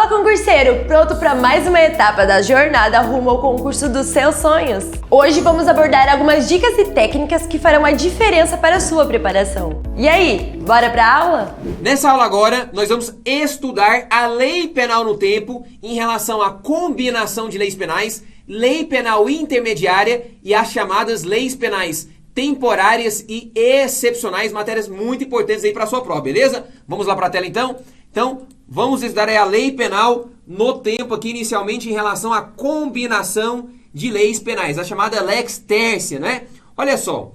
Fala, concurseiro! Pronto para mais uma etapa da jornada rumo ao concurso dos seus sonhos? Hoje vamos abordar algumas dicas e técnicas que farão a diferença para a sua preparação. E aí, bora para a aula? Nessa aula agora, nós vamos estudar a lei penal no tempo em relação à combinação de leis penais, lei penal intermediária e as chamadas leis penais temporárias e excepcionais, matérias muito importantes aí para a sua prova, beleza? Vamos lá para a tela então? Então, vamos estudar a lei penal no tempo aqui inicialmente em relação à combinação de leis penais, a chamada lex tercia, né? Olha só,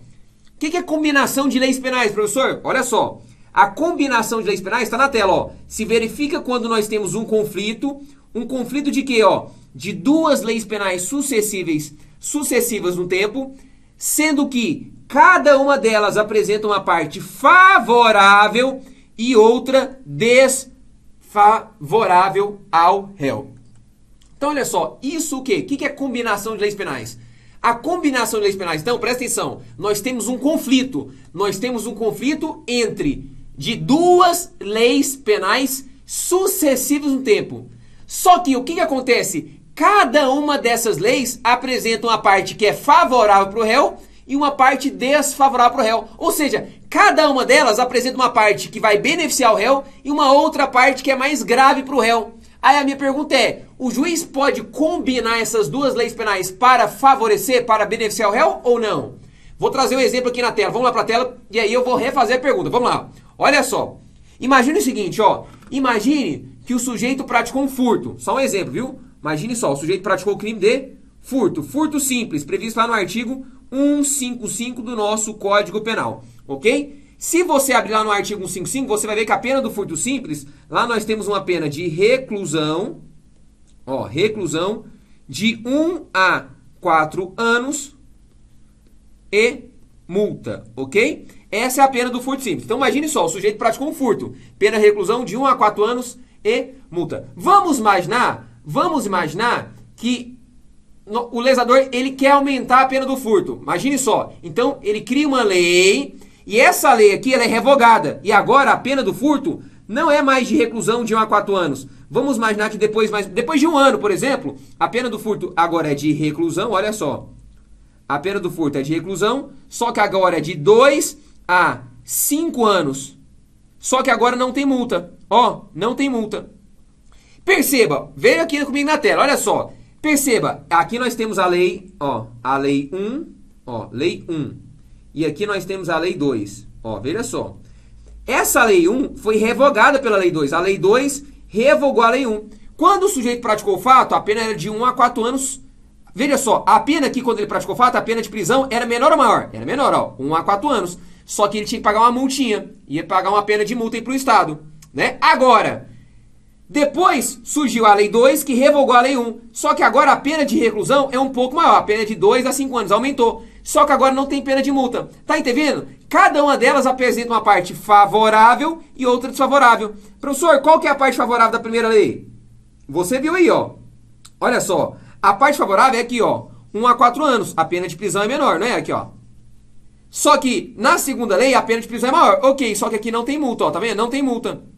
o que é combinação de leis penais, professor? Olha só, a combinação de leis penais está na tela, ó. Se verifica quando nós temos um conflito de quê, ó? De duas leis penais sucessivas no tempo, sendo que cada uma delas apresenta uma parte favorável e outra desfavorável ao réu. Então, olha só, isso o quê? O que é combinação de leis penais? A combinação de leis penais, então, presta atenção, nós temos um conflito de duas leis penais sucessivas no tempo. Só que o que acontece? Cada uma dessas leis apresenta uma parte que é favorável para o réu e uma parte desfavorável para o réu. Ou seja, cada uma delas apresenta uma parte que vai beneficiar o réu e uma outra parte que é mais grave para o réu. Aí a minha pergunta é, o juiz pode combinar essas duas leis penais para favorecer, para beneficiar o réu ou não? Vou trazer um exemplo aqui na tela. Vamos lá para a tela e aí eu vou refazer a pergunta. Vamos lá. Olha só. Imagine o seguinte, ó. Imagine que o sujeito praticou um furto. Só um exemplo, viu? Imagine só, o sujeito praticou o crime de furto. Furto simples, previsto lá no artigo 155 do nosso Código Penal, ok? Se você abrir lá no artigo 155, você vai ver que a pena do furto simples, lá nós temos uma pena de reclusão, ó, reclusão de 1 a 4 anos e multa, ok? Essa é a pena do furto simples. Então imagine só, o sujeito praticou um furto, pena de reclusão de 1 a 4 anos e multa. Vamos imaginar que o legislador, ele quer aumentar a pena do furto. Imagine só. Então, ele cria uma lei e essa lei aqui ela é revogada. E agora a pena do furto não é mais de reclusão de 1 a 4 anos. Vamos imaginar que depois de um ano, por exemplo, a pena do furto agora é de reclusão. Olha só. A pena do furto é de reclusão, só que agora é de 2 a 5 anos. Só que agora não tem multa. Ó, não tem multa. Perceba, veja aqui comigo na tela, olha só. Perceba, aqui nós temos a lei, ó, a lei 1, ó, lei 1. E aqui nós temos a lei 2, ó, veja só. Essa lei 1 foi revogada pela lei 2. A lei 2 revogou a lei 1. Quando o sujeito praticou o fato, a pena era de 1 a 4 anos. Veja só, a pena aqui, quando ele praticou o fato, a pena de prisão era menor ou maior? Era menor, ó, 1 a 4 anos. Só que ele tinha que pagar uma multinha. Ia pagar uma pena de multa aí pro Estado, né? Agora, depois surgiu a lei 2 que revogou a lei 1. Só que agora a pena de reclusão é um pouco maior. A pena é de 2 a 5 anos, aumentou. Só que agora não tem pena de multa. Tá entendendo? Cada uma delas apresenta uma parte favorável e outra desfavorável. Professor, qual que é a parte favorável da primeira lei? Você viu aí, ó. Olha só. A parte favorável é aqui, ó. 1 a 4 anos. A pena de prisão é menor, não é? Aqui, ó. Só que na segunda lei a pena de prisão é maior. Ok, só que aqui não tem multa, ó. Tá vendo? Não tem multa.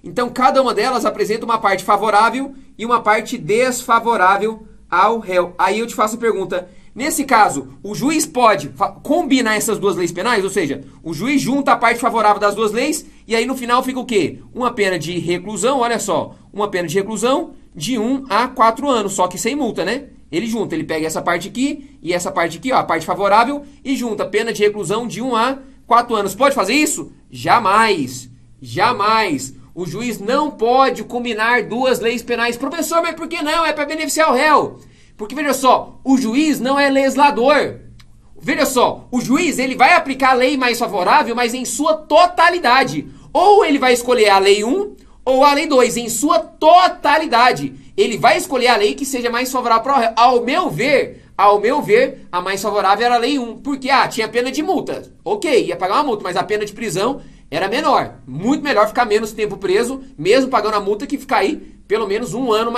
Então, cada uma delas apresenta uma parte favorável e uma parte desfavorável ao réu. Aí eu te faço a pergunta, nesse caso, o juiz pode combinar essas duas leis penais? Ou seja, o juiz junta a parte favorável das duas leis e aí no final fica o quê? Uma pena de reclusão, olha só, uma pena de reclusão de 1 a 4 anos, só que sem multa, né? Ele junta, ele pega essa parte aqui e essa parte aqui, ó, a parte favorável, e junta pena de reclusão de 1 a 4 anos. Pode fazer isso? Jamais, jamais. O juiz não pode combinar duas leis penais. Professor, mas por que não? É para beneficiar o réu. Porque, veja só, o juiz não é legislador. Veja só, o juiz ele vai aplicar a lei mais favorável, mas em sua totalidade. Ou ele vai escolher a lei 1 ou a lei 2, em sua totalidade. Ele vai escolher a lei que seja mais favorável para o réu. Ao meu ver, a mais favorável era a lei 1. Porque, tinha pena de multa. Ok, ia pagar uma multa, mas a pena de prisão era menor. Muito melhor ficar menos tempo preso, mesmo pagando a multa, que ficar aí pelo menos um ano,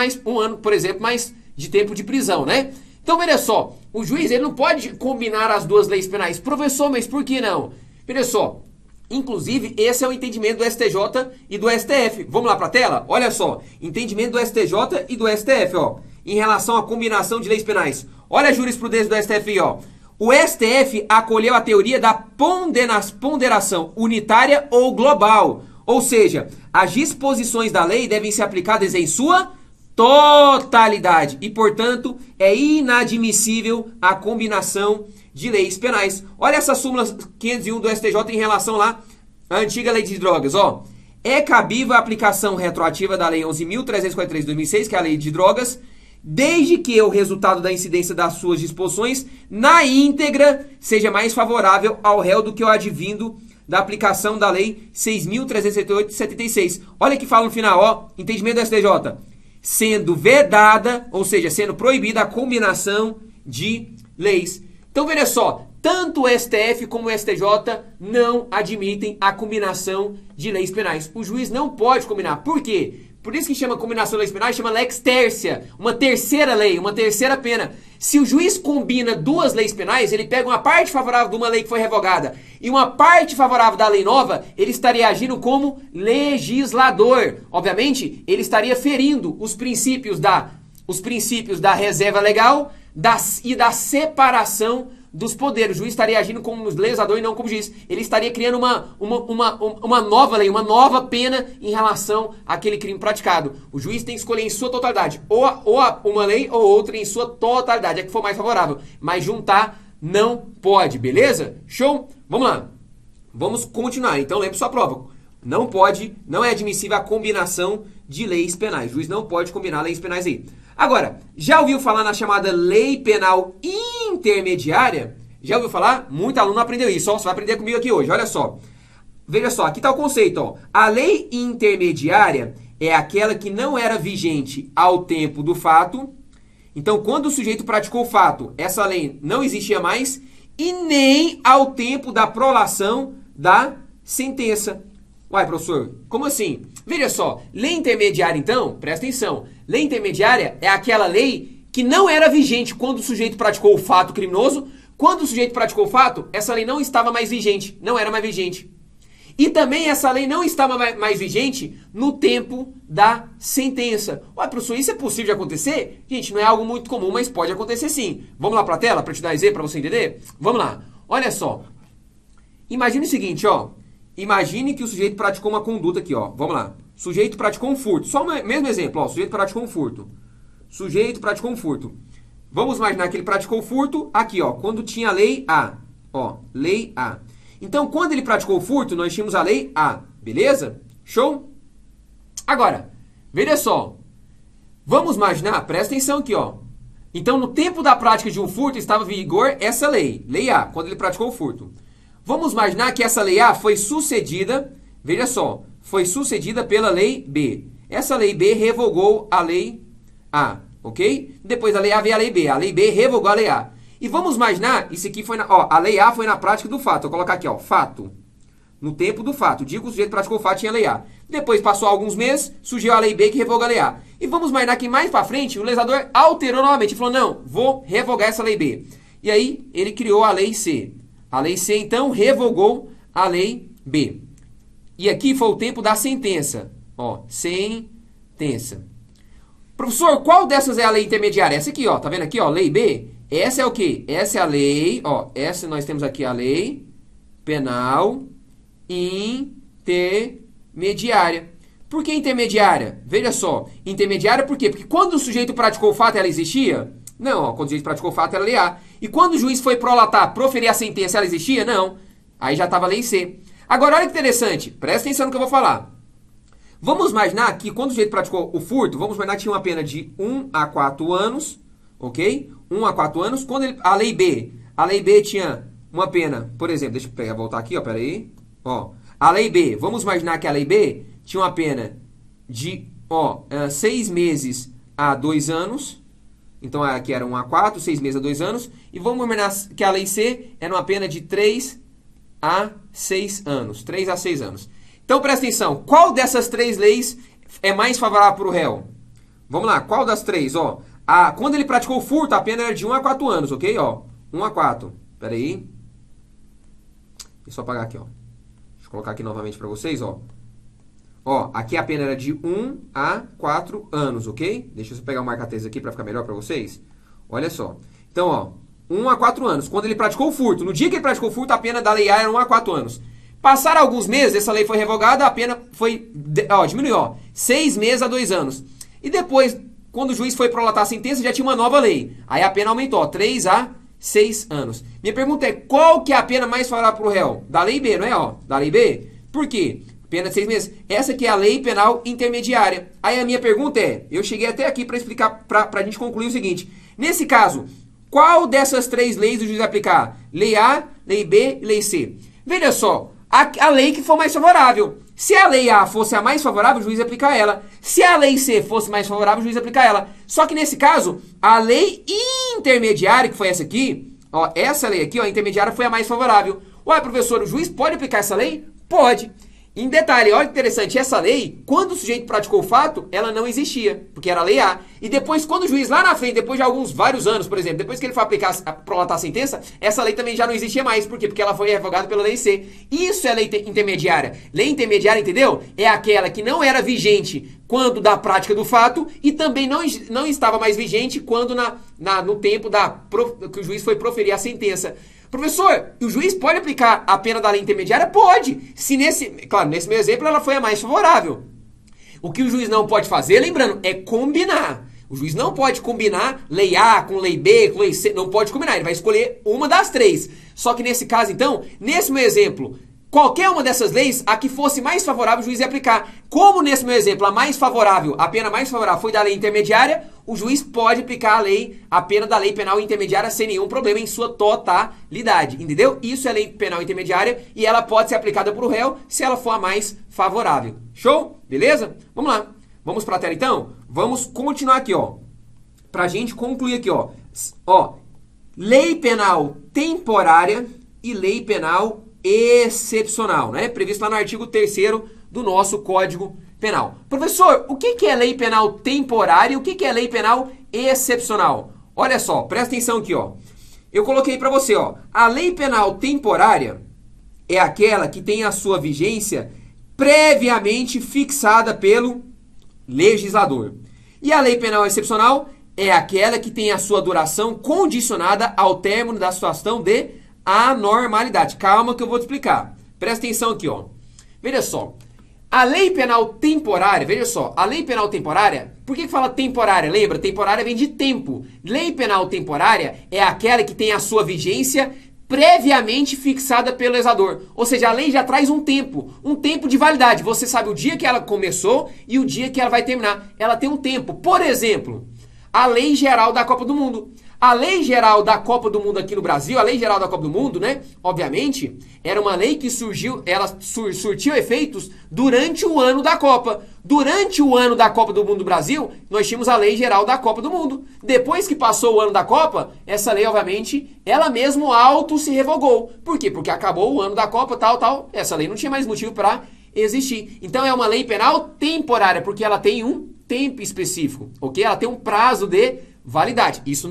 por exemplo, mais de tempo de prisão, né? Então, veja só, o juiz ele não pode combinar as duas leis penais. Professor, mas por que não? Veja só, Inclusive, esse é o entendimento do STJ e do STF. Vamos lá para a tela? Olha só, entendimento do STJ e do STF, ó, em relação à combinação de leis penais. Olha a jurisprudência do STF aí, ó. O STF acolheu a teoria da ponderação unitária ou global. Ou seja, as disposições da lei devem ser aplicadas em sua totalidade e, portanto, é inadmissível a combinação de leis penais. Olha essa súmula 501 do STJ em relação lá à antiga lei de drogas, ó. É cabível a aplicação retroativa da lei 11.343 de 2006, que é a lei de drogas, desde que o resultado da incidência das suas disposições na íntegra seja mais favorável ao réu do que o advindo da aplicação da lei 6.378 de 76. Olha que fala no final, ó, entendimento do STJ. Sendo vedada, ou seja, sendo proibida a combinação de leis. Então, veja só, tanto o STF como o STJ não admitem a combinação de leis penais. O juiz não pode combinar. Por quê? Por isso que chama combinação de leis penais, chama lex tercia, uma terceira lei, uma terceira pena. Se o juiz combina duas leis penais, ele pega uma parte favorável de uma lei que foi revogada e uma parte favorável da lei nova, ele estaria agindo como legislador. Obviamente, ele estaria ferindo os princípios da reserva legal e da separação dos poderes. O juiz estaria agindo como legislador e não como juiz. Ele estaria criando uma nova lei, uma nova pena em relação àquele crime praticado. O juiz tem que escolher em sua totalidade, ou uma lei ou outra em sua totalidade, é que for mais favorável. Mas juntar não pode, beleza? Show? Vamos lá. Vamos continuar. Então lembre sua prova. Não pode, não é admissível a combinação de leis penais. O juiz não pode combinar leis penais aí. Agora, já ouviu falar na chamada lei penal intermediária? Já ouviu falar? Muito aluno aprendeu isso, ó, você vai aprender comigo aqui hoje, olha só. Veja só, aqui está o conceito, ó. A lei intermediária é aquela que não era vigente ao tempo do fato. Então, quando o sujeito praticou o fato, essa lei não existia mais e nem ao tempo da prolação da sentença. Uai, professor, como assim? Veja só, lei intermediária, então, presta atenção. Lei intermediária é aquela lei que não era vigente quando o sujeito praticou o fato criminoso. Quando o sujeito praticou o fato, essa lei não estava mais vigente, não era mais vigente. E também essa lei não estava mais vigente no tempo da sentença. Ué, professor, isso é possível de acontecer? Gente, não é algo muito comum, mas pode acontecer sim. Vamos lá para a tela para te dar exemplo, para você entender? Vamos lá. Olha só. Imagine o seguinte, ó. Imagine que o sujeito praticou uma conduta aqui, ó. Vamos lá. Sujeito praticou um furto. Só o mesmo exemplo, ó. Sujeito praticou um furto. Sujeito praticou um furto. Vamos imaginar que ele praticou o furto aqui, ó. Quando tinha a lei A. Ó, lei A. Então, quando ele praticou o furto, nós tínhamos a lei A. Beleza? Show? Agora, veja só. Vamos imaginar, presta atenção aqui, ó. Então, no tempo da prática de um furto, estava em vigor essa lei. Lei A, quando ele praticou o furto. Vamos imaginar que essa lei A foi sucedida, veja só, foi sucedida pela lei B. Essa lei B revogou a lei A, ok? Depois da lei A veio a lei B. A lei B revogou a lei A. E vamos imaginar, isso aqui foi a lei A foi na prática do fato. Vou colocar aqui, ó, fato. No tempo do fato. Digo que o sujeito praticou o fato, tinha a lei A. Depois passou alguns meses, surgiu a lei B que revoga a lei A. E vamos imaginar que mais para frente o legislador alterou novamente. Ele falou, não, vou revogar essa lei B. E aí ele criou a lei C. A lei C, então, revogou a lei B. E aqui foi o tempo da sentença. Ó, sentença. Professor, qual dessas é a lei intermediária? Essa aqui, ó. Tá vendo aqui, ó? Lei B. Essa é o quê? Essa é a lei, ó. Essa nós temos aqui a lei penal intermediária. Por que intermediária? Veja só. Intermediária por quê? Porque quando o sujeito praticou o fato, ela existia? Não, ó. Quando o sujeito praticou o fato, era lei A. E quando o juiz foi prolatar, proferir a sentença, ela existia? Não. Aí já estava a lei C. Agora, olha que interessante. Presta atenção no que eu vou falar. Vamos imaginar que quando o sujeito praticou o furto, vamos imaginar que tinha uma pena de 1 a 4 anos, ok? 1 a 4 anos. Quando a lei B tinha uma pena, por exemplo, deixa eu voltar aqui, ó, peraí. Ó, a lei B, vamos imaginar que a lei B tinha uma pena de 6 meses a 2 anos. Então, aqui era 1 a 4, 6 meses a 2 anos. E vamos imaginar que a lei C era uma pena de 3 a 6 anos. 3 a 6 anos. Então, presta atenção. Qual dessas três leis é mais favorável para o réu? Vamos lá. Qual das três? Ó, quando ele praticou o furto, a pena era de 1 a 4 anos, ok? Ó, 1 a 4. Espera aí. Deixa eu só apagar aqui, ó. Deixa eu colocar aqui novamente para vocês, ó. Ó, aqui a pena era de 1 a 4 anos, ok? Deixa eu pegar o marca-texto aqui para ficar melhor para vocês. Olha só. Então, ó, 1 a 4 anos. Quando ele praticou o furto, no dia que ele praticou o furto, a pena da lei A era 1 a 4 anos. Passaram alguns meses, essa lei foi revogada, a pena foi, diminuiu, ó, 6 meses a 2 anos. E depois, quando o juiz foi prolatar a sentença, já tinha uma nova lei. Aí a pena aumentou, ó, 3 a 6 anos. Minha pergunta é, qual que é a pena mais favorável para o réu? Da lei B, não é, ó? Da lei B? Por quê? Pena de 6 meses. Essa aqui é a lei penal intermediária. Aí a minha pergunta é, eu cheguei até aqui para explicar, para a gente concluir o seguinte. Nesse caso, qual dessas 3 leis o juiz vai aplicar? Lei A, lei B e lei C. Veja só, a lei que for mais favorável. Se a lei A fosse a mais favorável, o juiz ia aplicar ela. Se a lei C fosse mais favorável, o juiz ia aplicar ela. Só que nesse caso, a lei intermediária, que foi essa aqui, ó, essa lei aqui, ó, a intermediária foi a mais favorável. Ué, professor, o juiz pode aplicar essa lei? Pode. Em detalhe, olha que interessante, essa lei, quando o sujeito praticou o fato, ela não existia, porque era a lei A. E depois, quando o juiz lá na frente, depois de vários anos, por exemplo, depois que ele foi prolatar a sentença, essa lei também já não existia mais. Por quê? Porque ela foi revogada pela lei C. Isso é lei intermediária. Lei intermediária, entendeu? É aquela que não era vigente quando da prática do fato e também não estava mais vigente quando no tempo que o juiz foi proferir a sentença. Professor, o juiz pode aplicar a pena da lei intermediária? Pode. Claro, nesse meu exemplo ela foi a mais favorável. O que o juiz não pode fazer, lembrando, é combinar. O juiz não pode combinar lei A com lei B, com lei C, não pode combinar, ele vai escolher uma das 3. Só que nesse caso, então, nesse meu exemplo, qualquer uma dessas leis, a que fosse mais favorável, o juiz ia aplicar. Como nesse meu exemplo, a pena mais favorável foi da lei intermediária, o juiz pode aplicar a pena da lei penal intermediária sem nenhum problema em sua totalidade, entendeu? Isso é lei penal intermediária e ela pode ser aplicada para o réu se ela for a mais favorável. Show? Beleza? Vamos lá. Vamos para a tela então? Vamos continuar aqui, ó. Pra gente concluir aqui, ó. Ó, lei penal temporária e lei penal excepcional, né? Previsto lá no artigo 3º do nosso Código Penal. Professor, o que é lei penal temporária e o que é lei penal excepcional? Olha só, presta atenção aqui, ó. Eu coloquei para você, ó. A lei penal temporária é aquela que tem a sua vigência previamente fixada pelo legislador. E a lei penal excepcional é aquela que tem a sua duração condicionada ao término da situação de anormalidade. Calma que eu vou te explicar. Presta atenção aqui, ó. Veja só. A lei penal temporária, veja só, a lei penal temporária, por que fala temporária? Lembra, temporária vem de tempo. Lei penal temporária é aquela que tem a sua vigência previamente fixada pelo legislador. Ou seja, a lei já traz um tempo de validade. Você sabe o dia que ela começou e o dia que ela vai terminar. Ela tem um tempo. Por exemplo, a Lei Geral da Copa do Mundo. A Lei Geral da Copa do Mundo aqui no Brasil, a Lei Geral da Copa do Mundo, né? Obviamente, era uma lei que surgiu, ela surtiu efeitos durante o ano da Copa. Durante o ano da Copa do Mundo do Brasil, nós tínhamos a Lei Geral da Copa do Mundo. Depois que passou o ano da Copa, essa lei, obviamente, ela mesmo auto se revogou. Por quê? Porque acabou o ano da Copa, tal. Essa lei não tinha mais motivo para existir. Então é uma lei penal temporária, porque ela tem um tempo específico, ok? Ela tem um prazo de validade. Isso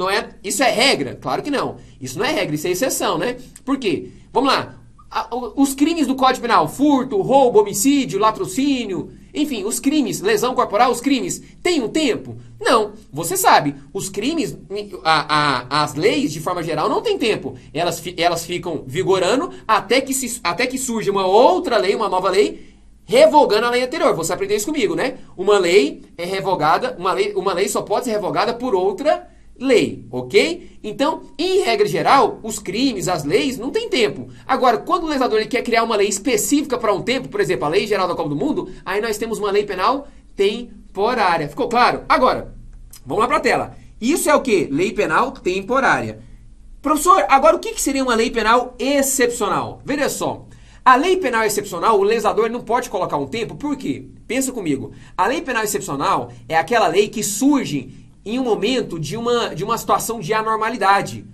é regra? Claro que não. Isso não é regra, isso é exceção, né? Por quê? Vamos lá. Os crimes do Código Penal, furto, roubo, homicídio, latrocínio, enfim, os crimes, lesão corporal, os crimes, tem um tempo? Não. Você sabe, os crimes, as leis, de forma geral, não tem tempo. Elas ficam vigorando até que surge uma outra lei, uma nova lei, revogando a lei anterior. Você aprendeu isso comigo, né? Uma lei é revogada, uma lei só pode ser revogada por outra lei, ok? Então, em regra geral, os crimes, as leis, não tem tempo. Agora, quando o legislador ele quer criar uma lei específica para um tempo, por exemplo, a Lei Geral da Copa do Mundo, aí nós temos uma lei penal temporária. Ficou claro? Agora, vamos lá para a tela. Isso é o quê? Lei penal temporária. Professor, agora o que seria uma lei penal excepcional? Veja só. A lei penal excepcional, o legislador não pode colocar um tempo, por quê? Pensa comigo. A lei penal excepcional é aquela lei que surge em um momento de uma situação de anormalidade.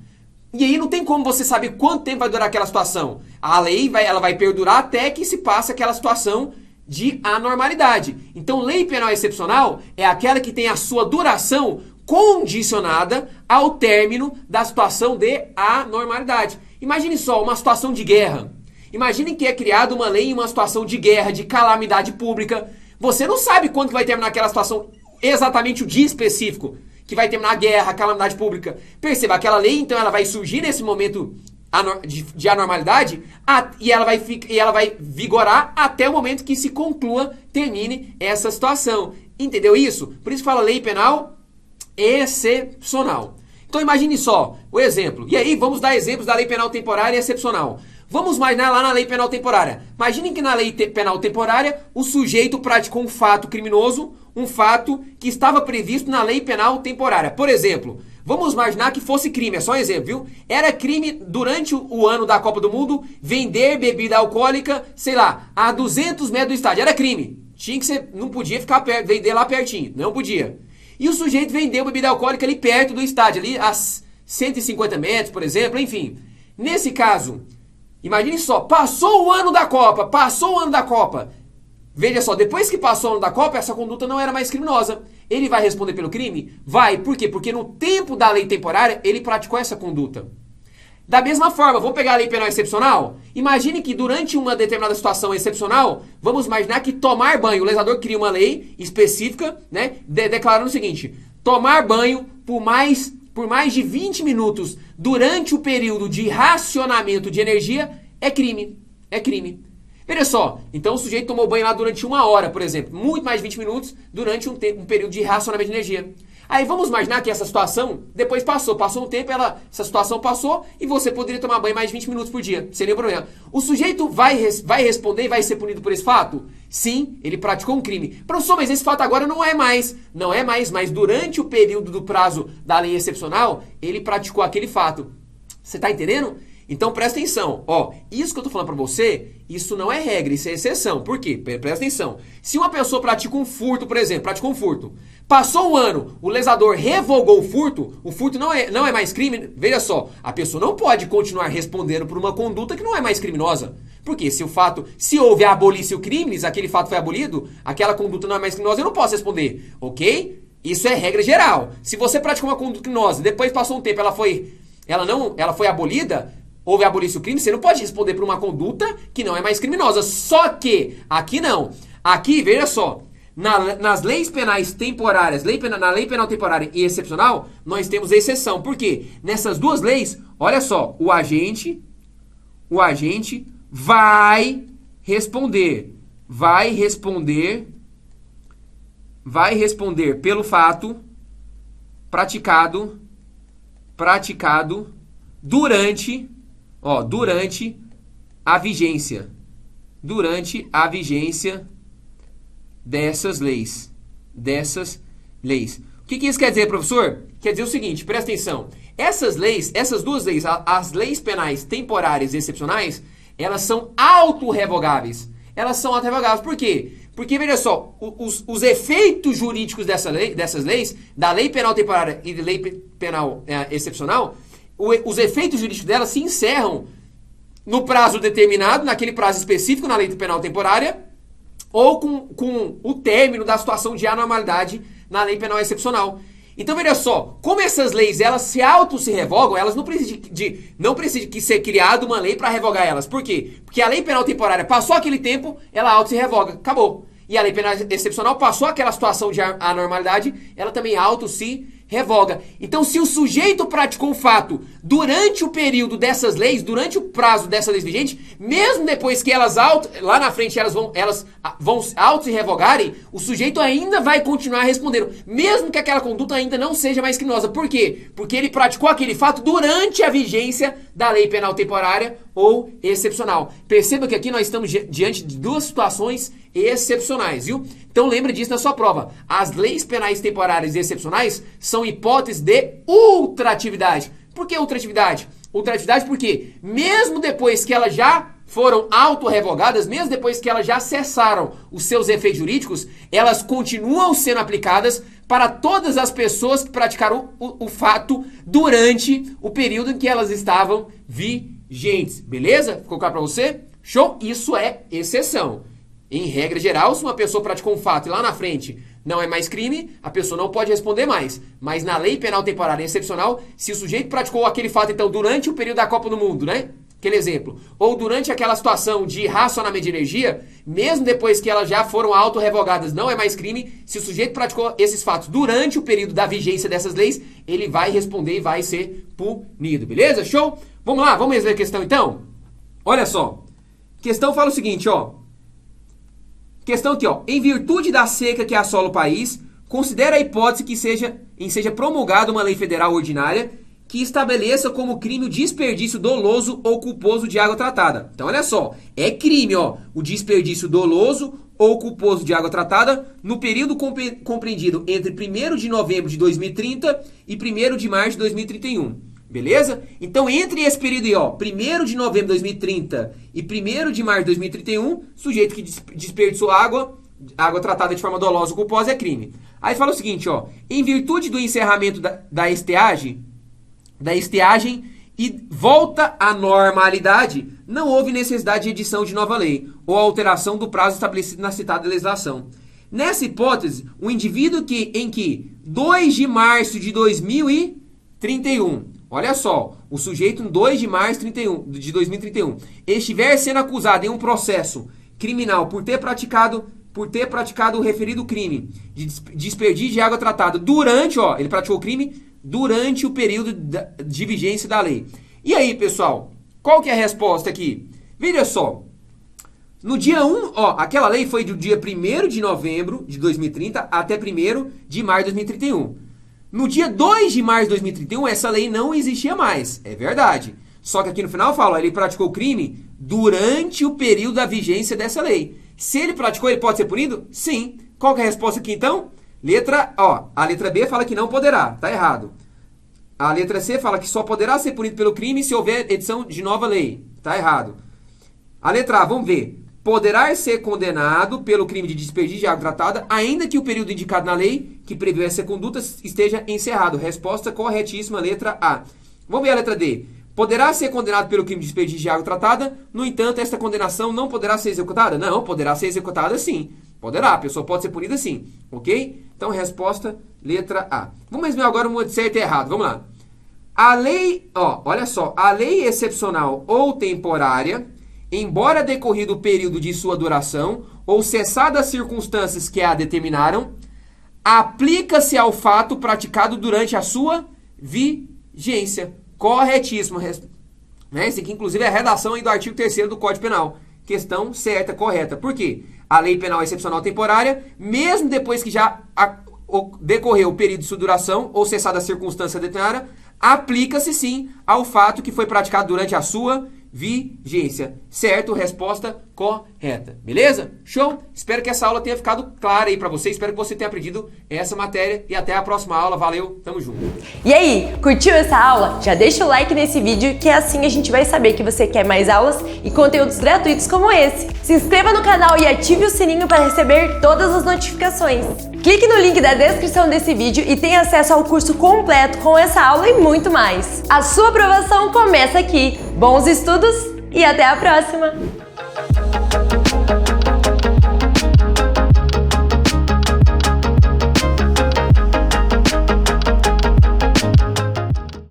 E aí não tem como você saber quanto tempo vai durar aquela situação. A lei ela vai perdurar até que se passe aquela situação de anormalidade. Então, lei penal excepcional é aquela que tem a sua duração condicionada ao término da situação de anormalidade. Imagine só uma situação de guerra. Imaginem que é criada uma lei em uma situação de guerra, de calamidade pública. Você não sabe quando que vai terminar aquela situação, exatamente o dia específico que vai terminar a guerra, a calamidade pública. Perceba, aquela lei, então, ela vai surgir nesse momento de anormalidade e ela vai vigorar até o momento que se conclua, termine essa situação. Entendeu isso? Por isso fala lei penal excepcional. Então imagine só o exemplo. E aí vamos dar exemplos da lei penal temporária e excepcional. Vamos imaginar lá na lei penal temporária. Imaginem que na lei penal temporária o sujeito praticou um fato criminoso, um fato que estava previsto na lei penal temporária. Por exemplo, vamos imaginar que fosse crime, é só um exemplo, viu? Era crime durante o ano da Copa do Mundo vender bebida alcoólica, sei lá, a 200 metros do estádio. Era crime. Tinha que ser, não podia ficar perto, vender lá pertinho, não podia. E o sujeito vendeu bebida alcoólica ali perto do estádio, ali a 150 metros, por exemplo, enfim. Nesse caso, imagine só, passou o ano da Copa. Veja só, depois que passou o ano da Copa, essa conduta não era mais criminosa. Ele vai responder pelo crime? Vai. Por quê? Porque no tempo da lei temporária, ele praticou essa conduta. Da mesma forma, vamos pegar a lei penal excepcional? Imagine que durante uma determinada situação excepcional, vamos imaginar que tomar banho, o legislador cria uma lei específica, né, declarando o seguinte: tomar banho por mais de 20 minutos durante o período de racionamento de energia é crime. É crime. Veja só, então o sujeito tomou banho lá durante 1 hora, por exemplo, muito mais de 20 minutos durante um período de racionamento de energia. Aí vamos imaginar que essa situação depois passou um tempo, essa situação passou e você poderia tomar banho mais de 20 minutos por dia, sem nenhum problema. O sujeito vai responder e vai ser punido por esse fato? Sim, ele praticou um crime. Professor, mas esse fato agora não é mais, mas durante o período do prazo da lei excepcional, ele praticou aquele fato. Você está entendendo? Então presta atenção, ó, isso que eu tô falando pra você, isso não é regra, isso é exceção. Por quê? Presta atenção. Se uma pessoa pratica um furto, por exemplo, praticou um furto, passou um ano, o legislador revogou o furto não é mais crime, veja só, a pessoa não pode continuar respondendo por uma conduta que não é mais criminosa. Porque se houve a abolição crimes, aquele fato foi abolido, aquela conduta não é mais criminosa, eu não posso responder, ok? Isso é regra geral. Se você praticou uma conduta criminosa, depois passou um tempo, ela foi abolida, houve abolição crime, você não pode responder por uma conduta que não é mais criminosa. Só que, aqui não. Aqui, veja só, nas leis penais temporárias, na lei penal temporária e excepcional, nós temos exceção. Por quê? Nessas duas leis, olha só, o agente vai responder pelo fato praticado durante a vigência dessas leis. O que isso quer dizer, professor? Quer dizer o seguinte, presta atenção. Essas duas leis, as leis penais temporárias e excepcionais, elas são autorrevogáveis. Por quê? Porque, veja só, os efeitos jurídicos dessas leis, da lei penal temporária e da lei penal excepcional, os efeitos jurídicos delas se encerram no prazo determinado, naquele prazo específico na lei penal temporária, ou com o término da situação de anormalidade na lei penal excepcional. Então, veja só, como essas leis, elas se revogam, elas não precisam de ser criada uma lei para revogar elas. Por quê? Porque a lei penal temporária passou aquele tempo, ela se revoga, acabou. E a lei penal excepcional passou aquela situação de anormalidade, ela também se revoga. Então, se o sujeito praticou o fato durante o período dessas leis, durante o prazo dessas leis vigentes, mesmo depois que lá na frente elas vão auto se revogarem, o sujeito ainda vai continuar respondendo, mesmo que aquela conduta ainda não seja mais criminosa. Por quê? Porque ele praticou aquele fato durante a vigência da lei penal temporária ou excepcional. Perceba que aqui nós estamos diante de duas situações excepcionais, viu? Então lembre disso na sua prova. As leis penais temporárias e excepcionais são hipóteses de ultratividade. Por que ultratividade? Ultratividade porque mesmo depois que elas já foram autorrevogadas, mesmo depois que elas já cessaram os seus efeitos jurídicos, elas continuam sendo aplicadas para todas as pessoas que praticaram o fato durante o período em que elas estavam vigentes. Beleza? Ficou claro para você? Show? Isso é exceção. Em regra geral, se uma pessoa praticou um fato e lá na frente não é mais crime, a pessoa não pode responder mais. Mas na lei penal temporária e excepcional, se o sujeito praticou aquele fato, então, durante o período da Copa do Mundo, né? Aquele exemplo. Ou durante aquela situação de racionamento de energia, mesmo depois que elas já foram auto-revogadas, não é mais crime, se o sujeito praticou esses fatos durante o período da vigência dessas leis, ele vai responder e vai ser punido, beleza? Show? Vamos lá, vamos resolver a questão então? Olha só. Questão fala o seguinte, ó. Questão aqui, ó. Em virtude da seca que assola o país, considera a hipótese que seja promulgada uma lei federal ordinária que estabeleça como crime o desperdício doloso ou culposo de água tratada. Então, olha só, é crime, ó, o desperdício doloso ou culposo de água tratada no período compreendido entre 1º de novembro de 2030 e 1º de março de 2031. Beleza? Então, entre esse período aí, ó, 1º de novembro de 2030 e 1º de março de 2031, sujeito que desperdiçou água tratada de forma dolosa ou culposa é crime. Aí fala o seguinte, ó, em virtude do encerramento da estiagem e volta à normalidade, não houve necessidade de edição de nova lei ou alteração do prazo estabelecido na citada legislação. Nessa hipótese, o indivíduo em que 2 de março de 2031, olha só, o sujeito em 2 de março de 2031, estiver sendo acusado em um processo criminal por ter praticado o referido crime de desperdício de água tratada ele praticou o crime durante o período de vigência da lei. E aí, pessoal, qual que é a resposta aqui? Veja só, no dia 1, ó, aquela lei foi do dia 1º de novembro de 2030 até 1º de março de 2031. No dia 2 de março de 2031, essa lei não existia mais, é verdade. Só que aqui no final fala, ele praticou o crime durante o período da vigência dessa lei. Se ele praticou, ele pode ser punido? Sim. Qual que é a resposta aqui, então? A letra B fala que não poderá, tá errado. A letra C fala que só poderá ser punido pelo crime se houver edição de nova lei, tá errado. A letra A, vamos ver. Poderá ser condenado pelo crime de desperdício de água tratada, ainda que o período indicado na lei que previu essa conduta esteja encerrado. Resposta corretíssima, letra A. Vamos ver a letra D. Poderá ser condenado pelo crime de desperdício de água tratada, no entanto, esta condenação não poderá ser executada? Não, poderá ser executada sim. Poderá, a pessoa pode ser punida sim, ok? Então, resposta, letra A. Vamos ver agora um de certo e errado, vamos lá. A lei, ó, olha só, a lei excepcional ou temporária, embora decorrido o período de sua duração ou cessadas as circunstâncias que a determinaram, aplica-se ao fato praticado durante a sua vigência. Corretíssimo. Esse aqui, inclusive, é a redação aí do artigo 3º do Código Penal. Questão certa, correta. Por quê? A lei penal excepcional temporária, mesmo depois que já decorreu o período de sua duração ou cessada a circunstância determinada, aplica-se sim ao fato que foi praticado durante a sua vigência. Certo? Resposta correta. Beleza? Show? Espero que essa aula tenha ficado clara aí pra você. Espero que você tenha aprendido essa matéria e até a próxima aula. Valeu, tamo junto. E aí, curtiu essa aula? Já deixa o like nesse vídeo que assim a gente vai saber que você quer mais aulas e conteúdos gratuitos como esse. Se inscreva no canal e ative o sininho para receber todas as notificações. Clique no link da descrição desse vídeo e tenha acesso ao curso completo com essa aula e muito mais. A sua aprovação começa aqui. Bons estudos e até a próxima!